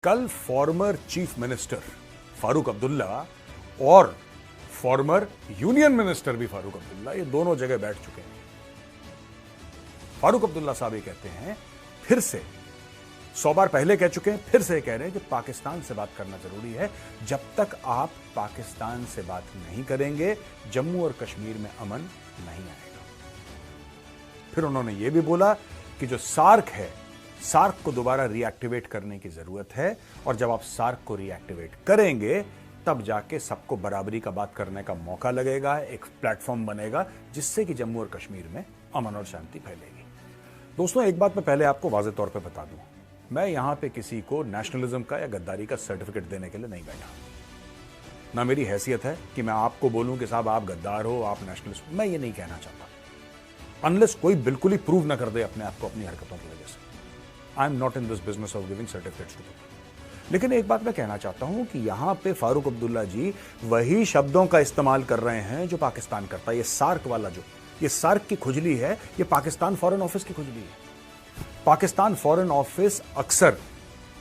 कल former chief minister Farooq Abdullah और former union minister भी फारूक अब्दुल्ला ये दोनों जगह बैठ चुके हैं। फारूक अब्दुल्ला साहब ये कहते हैं, फिर से 100 बार पहले कह चुके हैं, फिर से कह रहे हैं कि पाकिस्तान से बात करना जरूरी है। जब तक आप पाकिस्तान से बात नहीं करेंगे जम्मू और कश्मीर में अमन नहीं आएगा। फिर उन्होंने ये भी बोला कि जो सार्क है, सार्क को दोबारा रिएक्टिवेट करने की जरूरत है और जब आप सार्क को रिएक्टिवेट करेंगे तब जाके सबको बराबरी का बात करने का मौका लगेगा, एक प्लेटफॉर्म बनेगा जिससे कि जम्मू और कश्मीर में अमन और शांति फैलेगी। दोस्तों, एक बात मैं पहले आपको वाज़ेह तौर पे बता दूं, मैं यहां पे किसी को नेशनलिज्म का या गद्दारी का सर्टिफिकेट देने के लिए नहीं बैठा। ना मेरी हैसियत है कि मैं आपको बोलूं कि साहब आप गद्दार हो, आप नेशनलिस्ट। मैं ये नहीं कहना चाहता अनलेस कोई बिल्कुल ही प्रूव ना कर दे अपने आप को अपनी हरकतों की वजह से। I am not in this business of giving certificates to people. लेकिन एक बात मैं कहना चाहता हूं कि यहां पे फारूक अब्दुल्ला जी वही शब्दों का इस्तेमाल कर रहे हैं जो पाकिस्तान करता है। ये सार्क वाला, जो ये सार्क की खुजली है, ये पाकिस्तान फॉरेन ऑफिस की खुजली है। पाकिस्तान फॉरेन ऑफिस अक्सर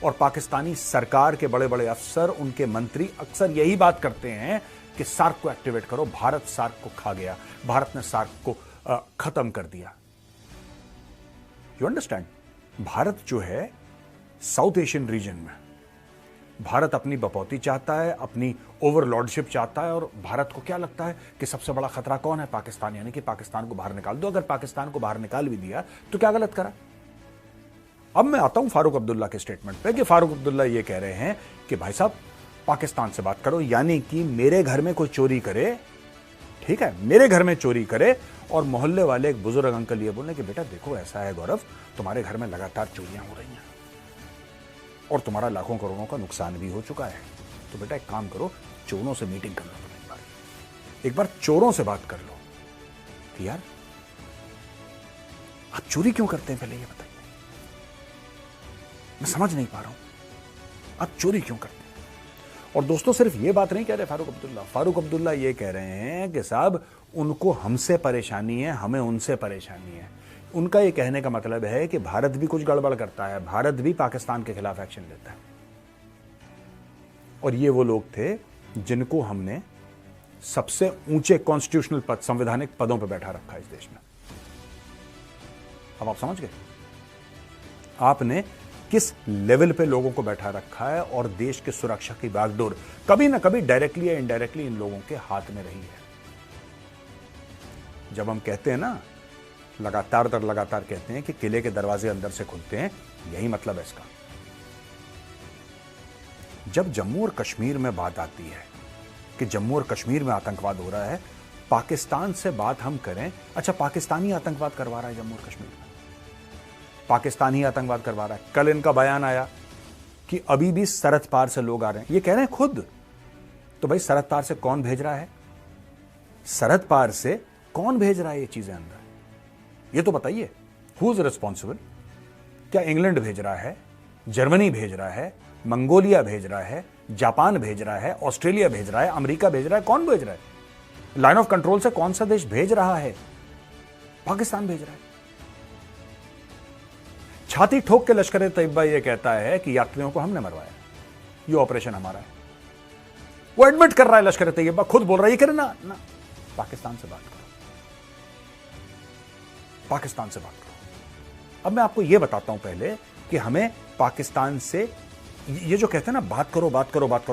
और पाकिस्तानी सरकार के बड़े बड़े अफसर, उनके मंत्री अक्सर यही बात करते हैं कि सार्क को एक्टिवेट करो। भारत सार्क को खा गया, भारत ने सार्क को खत्म कर दिया। You understand? भारत जो है साउथ एशियन रीजन में, भारत अपनी बपौती चाहता है, अपनी ओवरलॉर्डशिप चाहता है। और भारत को क्या लगता है कि सबसे बड़ा खतरा कौन है? पाकिस्तान, यानी कि पाकिस्तान को बाहर निकाल दो। अगर पाकिस्तान को बाहर निकाल भी दिया तो क्या गलत करा? अब मैं आता हूं फारूक अब्दुल्ला के स्टेटमेंट पे कि फारूक अब्दुल्ला ये कह रहे हैं कि भाई साहब पाकिस्तान से बात करो, यानी कि मेरे घर में कोई चोरी करे, ठीक है, मेरे घर में चोरी करे और मोहल्ले वाले एक बुजुर्ग अंकल ये बोले कि बेटा देखो ऐसा है गौरव, तुम्हारे घर में लगातार चोरियां हो रही हैं और तुम्हारा लाखों करोड़ों का नुकसान भी हो चुका है, तो बेटा एक काम करो, चोरों से मीटिंग कर लो, तुम एक बार चोरों से बात कर लो कि यार आप चोरी क्यों करते हैं, पहले ये बताइए, मैं समझ नहीं पा रहा हूं आप चोरी क्यों करते हैं। और दोस्तों, सिर्फ ये बात नहीं कह रहे फारूक अब्दुल्ला ये कह रहे हैं कि साहब उनको हमसे परेशानी है, हमें उनसे परेशानी है। उनका ये कहने का मतलब है कि भारत भी कुछ गड़बड़ करता है, भारत भी पाकिस्तान के खिलाफ एक्शन लेता है। और ये वो लोग थे जिनको हमने सबसे ऊंचे कॉन्स्टिट्यूशनल पद, संवैधानिक पदों पर बैठा रखा है इस देश में। अब आप समझ गए आपने किस लेवल पे लोगों को बैठा रखा है और देश की सुरक्षा की बागडोर कभी ना कभी डायरेक्टली या इनडायरेक्टली इन लोगों के हाथ में रही है। जब हम कहते हैं ना, लगातार कहते हैं कि किले के दरवाजे अंदर से खुलते हैं, यही मतलब है इसका। जब जम्मू और कश्मीर में बात आती है कि जम्मू और कश्मीर में आतंकवाद हो रहा है, पाकिस्तान से बात हम करें, अच्छा पाकिस्तानी आतंकवाद करवा रहा है जम्मू और कश्मीर में, पाकिस्तानी आतंकवाद करवा रहा है। कल इनका बयान आया कि अभी भी सरहद पार से लोग आ रहे हैं, ये कह रहे हैं खुद। तो भाई सरहद पार से कौन भेज रहा है? सरहद पार से कौन भेज रहा है ये चीजें अंदर? ये तो बताइए, हु इज रिस्पॉन्सिबल? क्या इंग्लैंड भेज रहा है, जर्मनी भेज रहा है, मंगोलिया भेज रहा है, जापान भेज रहा है, ऑस्ट्रेलिया भेज रहा है, अमेरिका भेज रहा है? कौन भेज रहा है? लाइन ऑफ कंट्रोल से कौन सा देश भेज रहा है? पाकिस्तान भेज रहा है। छाती ठोक के लश्कर तैयबा ये कहता है कि यात्रियों को हमने मरवाया, ये ऑपरेशन हमारा है। वो एडमिट कर रहा है, लश्कर तैयबा खुद बोल रहा है, ये करे ना पाकिस्तान से बात करो, पाकिस्तान से बात करो। अब मैं आपको यह बताता हूं पहले कि हमें पाकिस्तान से ये जो कहते हैं ना बात करो,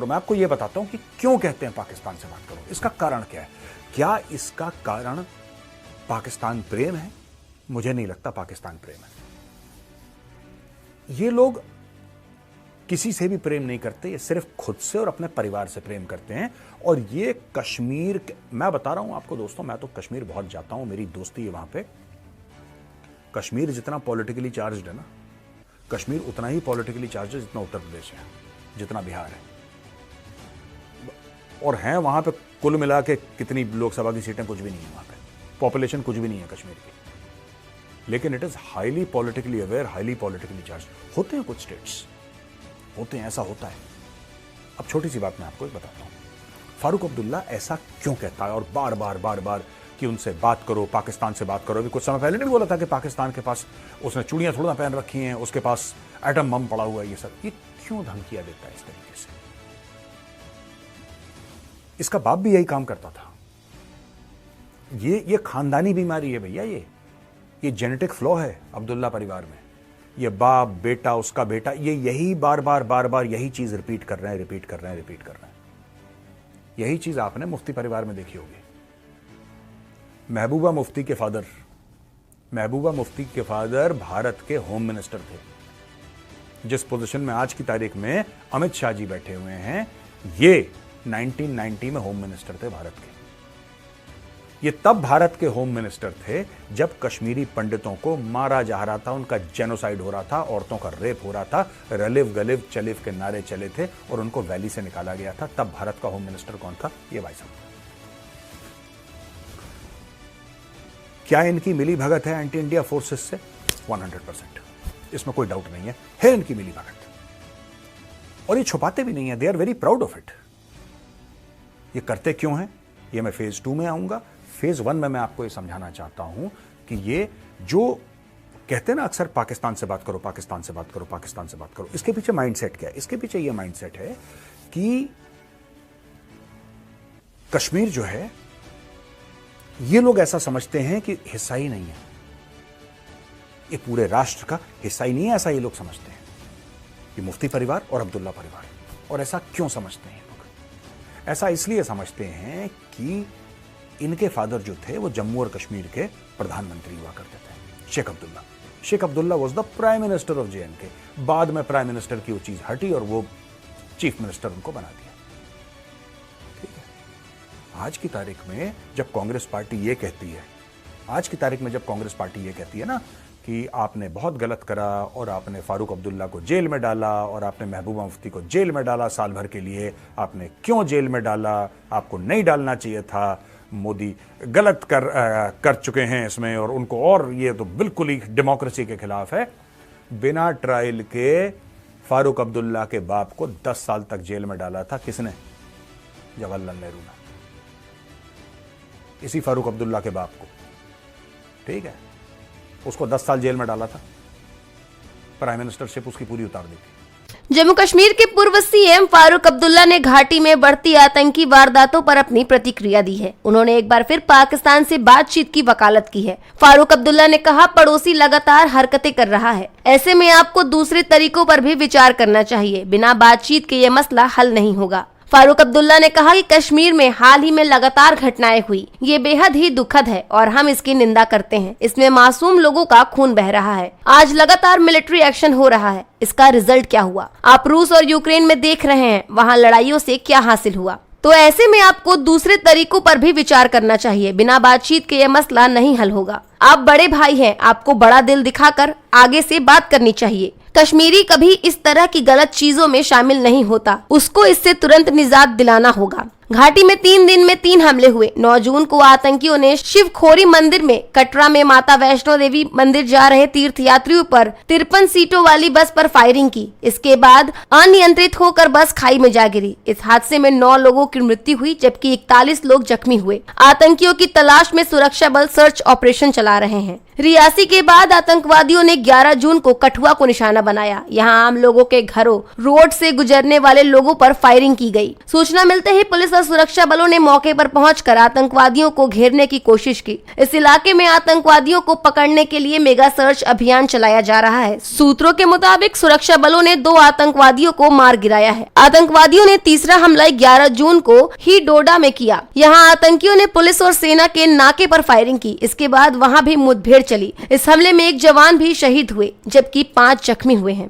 मैं आपको यह बताता हूं कि क्यों कहते हैं पाकिस्तान से बात करो, इसका कारण क्या है। क्या इसका कारण पाकिस्तान प्रेम है? मुझे नहीं लगता पाकिस्तान प्रेम है। ये लोग किसी से भी प्रेम नहीं करते, ये सिर्फ खुद से और अपने परिवार से प्रेम करते हैं। और ये कश्मीर, मैं बता रहा हूं आपको दोस्तों, मैं तो कश्मीर बहुत जाता हूं, मेरी दोस्ती है वहां पे। कश्मीर जितना पॉलिटिकली चार्ज्ड है ना, कश्मीर उतना ही पॉलिटिकली चार्ज्ड है जितना उत्तर प्रदेश है, जितना बिहार है। और हैं वहां पे कुल मिला के कितनी लोकसभा की सीटें, कुछ भी नहीं है वहां पे, पॉपुलेशन कुछ भी नहीं है कश्मीर की, लेकिन it is highly politically aware, highly politically charge. होते हैं कुछ स्टेट्स, होते हैं, ऐसा होता है। अब छोटी सी बात मैं आपको बताता हूं, फारूक अब्दुल्ला ऐसा क्यों कहता है और बार बार कि उनसे बात करो, पाकिस्तान से बात करो। अभी कुछ समय पहले नहीं बोला था कि पाकिस्तान के पास उसने चूड़ियां थोड़ा पहन रखी हैं, उसके पास एटम बम पड़ा हुआ है, ये सब ये क्यों धमकियां देता है इस तरीके से? इसका बाप भी यही काम करता था। ये खानदानी बीमारी है भैया, ये जेनेटिक फ्लॉ है अब्दुल्ला परिवार में। ये बाप बेटा उसका बेटा ये यही बार बार यही चीज रिपीट कर रहे हैं। यही चीज आपने मुफ्ती परिवार में देखी होगी। महबूबा मुफ्ती के फादर भारत के होम मिनिस्टर थे। जिस पोजीशन में आज की तारीख में अमित शाह जी बैठे हुए हैं, ये 1990 में होम मिनिस्टर थे भारत के। ये तब भारत के होम मिनिस्टर थे जब कश्मीरी पंडितों को मारा जा रहा था, उनका जेनोसाइड हो रहा था, औरतों का रेप हो रहा था, रलिव गलिव चलिव के नारे चले थे और उनको वैली से निकाला गया था। तब भारत का होम मिनिस्टर कौन था? ये भाई साहब। क्या इनकी मिली भगत है एंटी इंडिया फोर्सेस से? 100%, इसमें कोई डाउट नहीं है इनकी मिली भगत। और ये छुपाते भी नहीं है, they are very proud of it. ये करते क्यों हैं? ये मैं फेज 2 में आऊंगा। फेज 1 में मैं आपको ये समझाना चाहता हूं कि ये जो कहते हैं ना अक्सर, पाकिस्तान से बात करो, इसके पीछे माइंडसेट क्या है? इसके पीछे ये माइंडसेट है कि कश्मीर जो है, ये लोग ऐसा समझते हैं कि हिस्सा ही नहीं है, ये पूरे राष्ट्र का हिस्सा ही नहीं है, ऐसा ये लोग समझते हैं। ये मुफ्ती परिवार और अब्दुल्ला परिवार। और ऐसा क्यों समझते हैं लोग? ऐसा इसलिए समझते हैं कि इनके फादर जो थे वो जम्मू और कश्मीर के प्रधानमंत्री हुआ करते थे, Sheikh Abdullah was the prime minister of JNK। बाद में प्राइम मिनिस्टर की वो चीज हटी और वो चीफ मिनिस्टर उनको बना दिया। ठीक है, आज की तारीख में जब कांग्रेस पार्टी ये कहती है ना कि आपने बहुत गलत करा और आपने फारूक अब्दुल्ला को जेल में डाला और आपने महबूबा मुफ्ती को जेल में डाला साल भर के लिए, आपने क्यों जेल में डाला? आपको नहीं डालना चाहिए था, मोदी गलत कर चुके हैं इसमें, और उनको, और ये तो बिल्कुल ही डेमोक्रेसी के खिलाफ है। बिना ट्रायल के फारूक अब्दुल्ला के बाप को 10 साल तक जेल में डाला था। किसने? जवाहरलाल नेहरू ने। इसी फारूक अब्दुल्ला के बाप को, ठीक है, उसको 10 साल जेल में डाला था, प्राइम मिनिस्टरशिप उसकी पूरी उतार दी थी। जम्मू कश्मीर के पूर्व CM फारूक अब्दुल्ला ने घाटी में बढ़ती आतंकी वारदातों पर अपनी प्रतिक्रिया दी है। उन्होंने एक बार फिर पाकिस्तान से बातचीत की वकालत की है। फारूक अब्दुल्ला ने कहा, पड़ोसी लगातार हरकतें कर रहा है, ऐसे में आपको दूसरे तरीकों पर भी विचार करना चाहिए। बिना बातचीत के ये मसला हल नहीं होगा। फारूक अब्दुल्ला ने कहा कि कश्मीर में हाल ही में लगातार घटनाएं हुई, ये बेहद ही दुखद है और हम इसकी निंदा करते हैं। इसमें मासूम लोगों का खून बह रहा है। आज लगातार मिलिट्री एक्शन हो रहा है, इसका रिजल्ट क्या हुआ? आप रूस और यूक्रेन में देख रहे हैं, वहाँ लड़ाइयों से क्या हासिल हुआ। तो ऐसे में आपको दूसरे तरीकों पर भी विचार करना चाहिए। बिना बातचीत के ये मसला नहीं हल होगा। आप बड़े भाई हैं, आपको बड़ा दिल दिखाकर आगे से बात करनी चाहिए। कश्मीरी कभी इस तरह की गलत चीजों में शामिल नहीं होता, उसको इससे तुरंत निजात दिलाना होगा। घाटी में 3 दिन में 3 हमले हुए। 9 जून को आतंकियों ने शिवखोरी मंदिर में, कटरा में माता वैष्णो देवी मंदिर जा रहे तीर्थयात्रियों पर 53 सीटों वाली बस पर फायरिंग की। इसके बाद अनियंत्रित होकर बस खाई में जा गिरी। इस हादसे में 9 लोगों की मृत्यु हुई जबकि 41 लोग जख्मी हुए। आतंकियों की तलाश में सुरक्षा बल सर्च ऑपरेशन चला रहे हैं। रियासी के बाद आतंकवादियों ने 11 जून को कठुआ को निशाना बनाया। यहाँ आम लोगों के घरों, रोड से गुजरने वाले लोगों पर फायरिंग की गई। सूचना मिलते ही पुलिस और सुरक्षा बलों ने मौके पर पहुंचकर आतंकवादियों को घेरने की कोशिश की। इस इलाके में आतंकवादियों को पकड़ने के लिए मेगा सर्च अभियान चलाया जा रहा है। सूत्रों के मुताबिक सुरक्षा बलों ने 2 आतंकवादियों को मार गिराया है। आतंकवादियों ने तीसरा हमला 11 जून को ही डोडा में किया। यहाँ आतंकियों ने पुलिस और सेना के नाके पर फायरिंग की। इसके बाद वहाँ भी मुठभेड़ चली। इस हमले में 1 जवान भी शहीद हुए जबकि 5 जख्मी हुए हैं।